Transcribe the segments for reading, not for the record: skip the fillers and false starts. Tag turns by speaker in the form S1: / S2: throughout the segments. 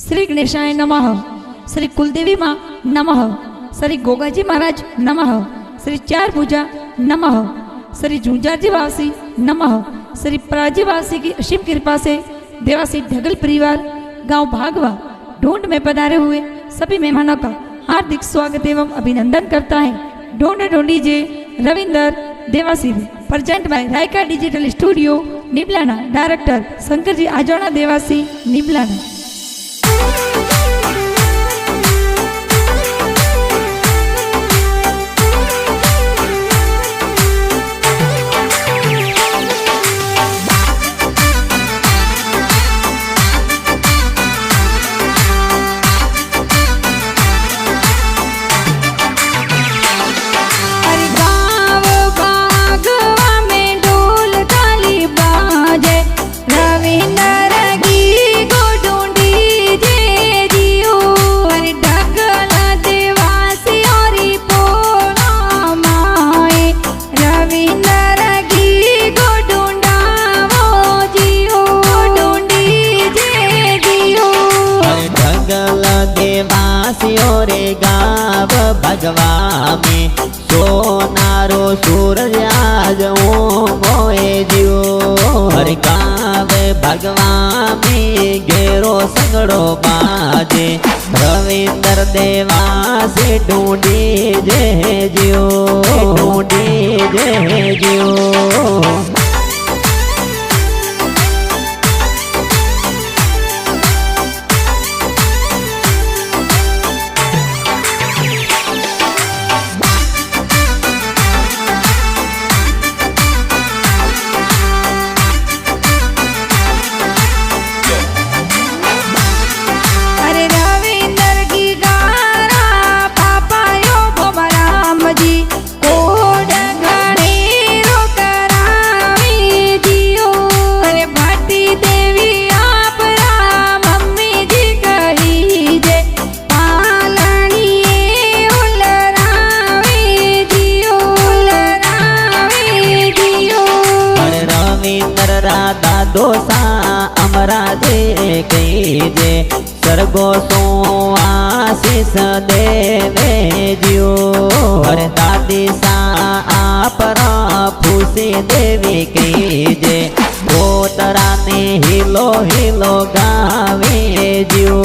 S1: श्री गणेशाय नमः, श्री कुलदेवी माँ नमः, श्री गोगाजी महाराज नमः, श्री चार भुजा नमः, श्री झुंझारजी वासी नमः। श्री पराजी वासी की असीम कृपा से देवासी ढगल परिवार गांव भागवा ढूंढ में पधारे हुए सभी मेहमानों का हार्दिक स्वागत एवं अभिनंदन करता है। ढूंढ ढूंढीजे Ravinder Dewasi present by Raika digital studio Niblana, director Shankar ji Ajona Dewasi Niblana.
S2: भगवा में सोनारो सूरज आज मोए जियो हर गाव भगवा में घेरो संगड़ो बाजे रविंदर देवा से ढूंढी जे जियो ढूंढी जे जियो। दोसा अमरा जे कहीजे सरगो सो आशीष देवे जियो हर दादी सा आपरा फूसी देवी कहीजे पोतरा ने हिलो हिलो गावे जियो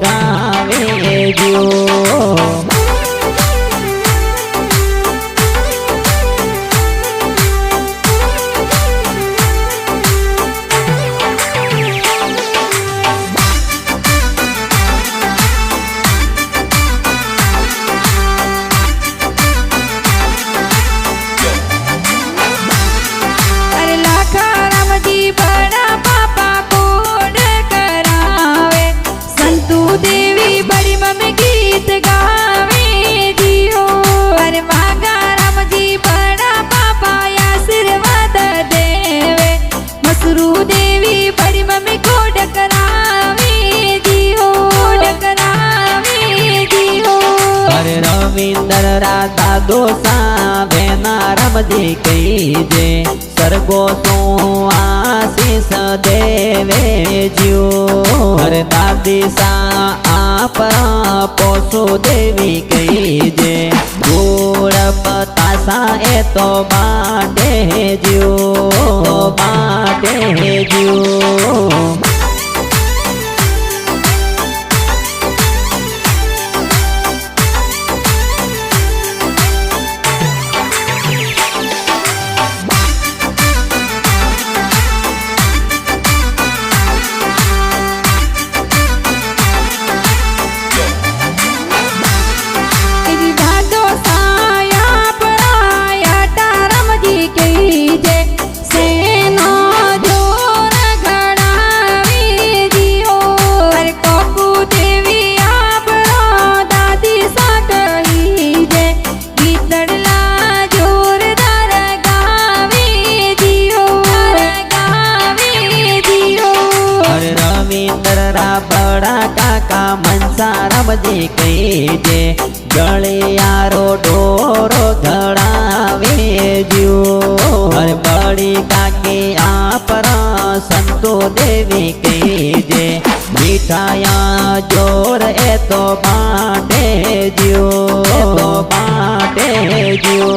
S2: गावे जियो। रविंदर राधा दोसा भेना रमजी कहीजे सरगो सो आशीष देवे जियो हर दादी सा आपरा पोसो देवी कहीजे गोड़ बतासा ए तो बाटे जियो बाटे जियो। बड़ा काका मनसा रमजी कहीजे गलियारो डोरो घड़ावे जियो हर बड़ी काकी आपरा संतो देवी कहीजे મીઠાયા જોર એ તો બાટે જ્યો, એ તો બાટે જ્યો.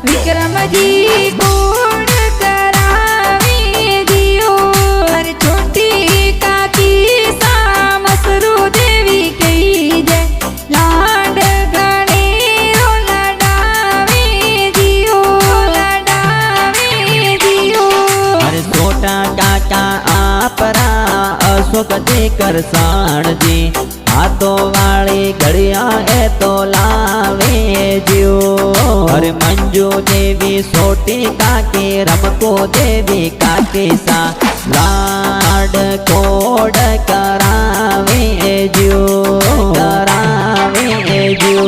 S1: विक्रमजी गोड़ करावे जियो, अरे छोटी काकी सा मसरू देवी कही जय, लाड गणेरो लडावे जियो, लडावे जियो.
S2: अरे छोटा काका आपरा अशोक जी करसाण जी, हाथों वाली घड़िया ए तो लावे जियो. अरे मंजू देवी सोटी काके रमको देवी काके सा लाड कोड करावे जियो, करावे जियो.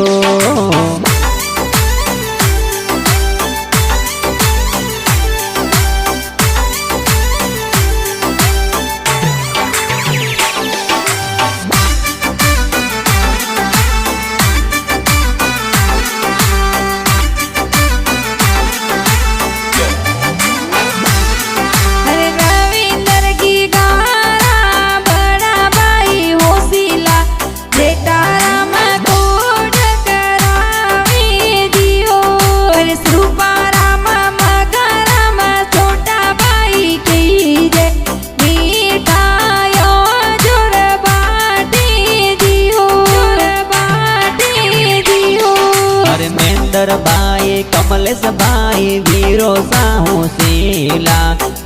S2: बाई कमलेश भाई वीरो साहू शीला,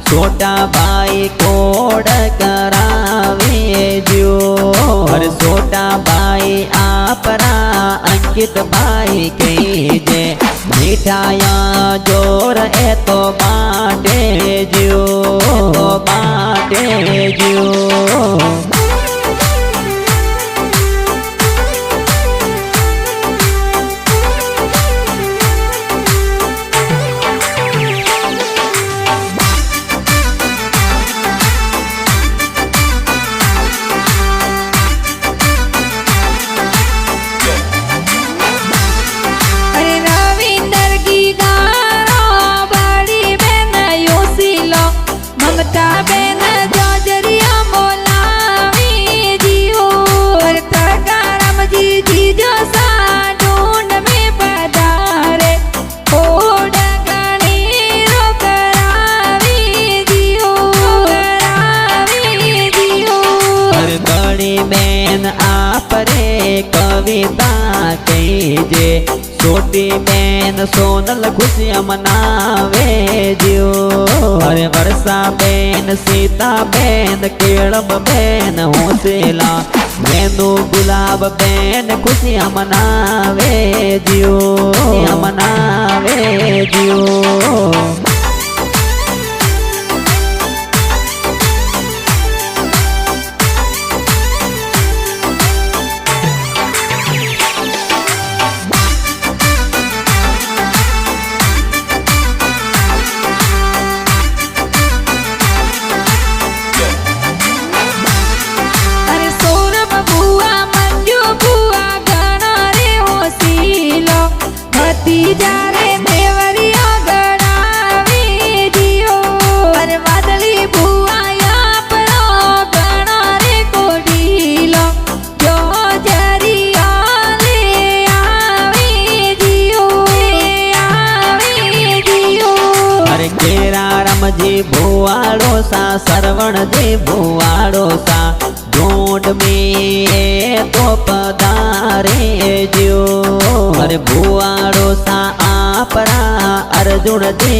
S2: छोटा भाई कोड करावे जियो. अरे छोटा भाई आपरा अंकित भाई कही जे, मिठाया जोर ए तो बाटे जियो, तो बाटे जियो. कविता कहीजे, छोटी बहन सोनल खुशियाँ मनावे जियो. अरे वर्षा बहन सीता बहन केड़म बहन होसेला, मैनू गुलाब बहन खुशियाँ मनावे जियो, मनावे जियो.
S1: जारे देवरिया गणावे जियो, अरे वादली बुआ या परो गणा रे कोडीलो, जो जरिया ले आवे जियो, आवे जियो.
S2: अरे केरा रमजी भुवाड़ो सा, सरवण जी भुवाड़ो सा, ढूंढ में तो पधारे जियो. अरे भुवाड़ो सा आपरा अर्जुन दे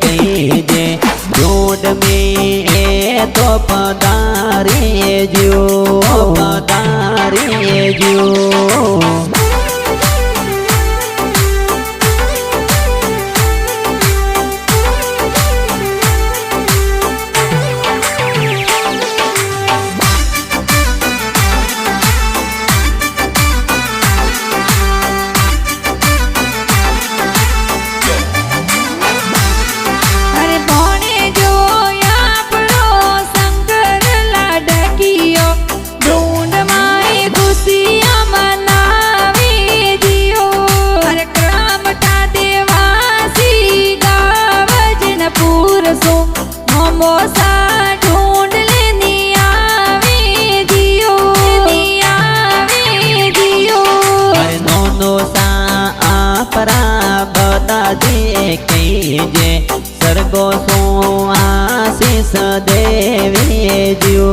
S2: कहीजे, ढूंढ में तो पधारे जियो, पधारे जियो. માતાજી કહીજે સરગો સો આશીષ દેવી જીઓ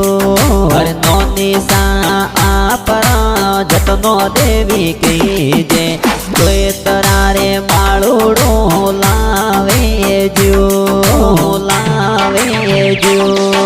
S2: હરનો નિશા આપરા જતનો દેવી કહીજે કોઈ તરારે માળુડો લાવે જીઓ લાવે જીઓ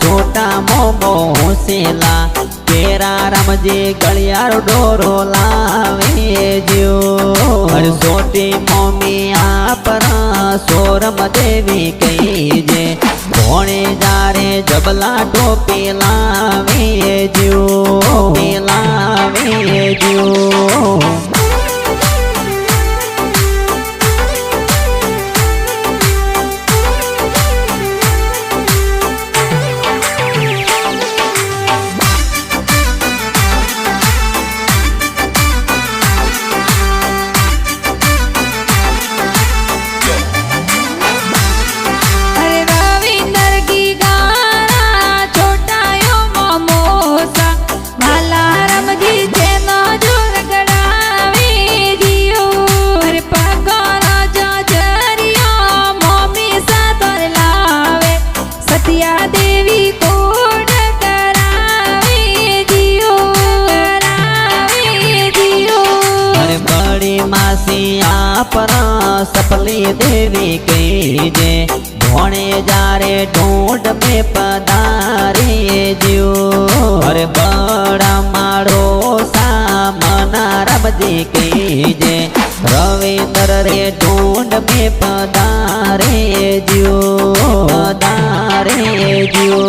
S2: સોટા મોમો હોસેલા કેરા રામજી ગળિયાર ડોરો લાવે જો હર સોટી મોમી આપરા સોરમ દેવી કહીજે ભોણે જારે જબલા ટોપી લાવે જો લાવે જો આપરા સપલી દેવી કહીજે ભોણે જારે ઢૂંઢ में પધારે જ્યો અરે બડા મારો સામના રમજી કહીજે રવિન્દર રે ઢૂંઢ में પધારે જ્યો પધારે જ્યો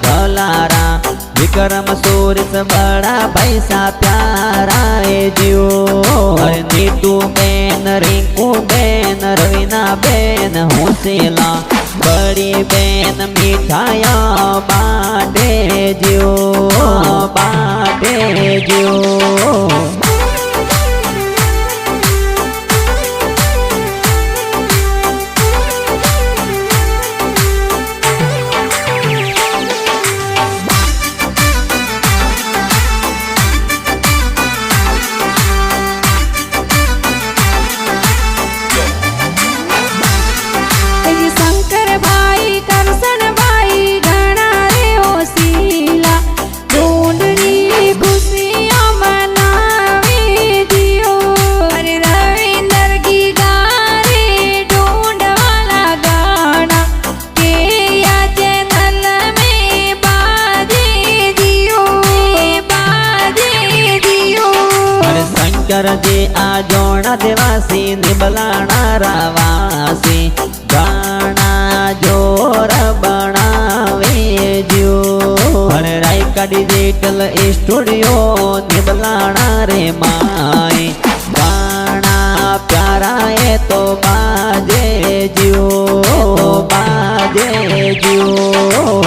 S2: ढलारा विक्रम सूरज बड़ा पैसा प्यारा जियो नीतू बेन रिंकू बेन रवीना बेन हुसेला बड़ी बेन मिठाया बाटे जियो बाटे जियो जे आ जोड़ा देवासी निबलाना रावासी गाना जोर बनावे जो हर रायका डिजिटल स्टूडियो निबलाना रे माई गाना प्यारा है तो बाजे जो बाजे जो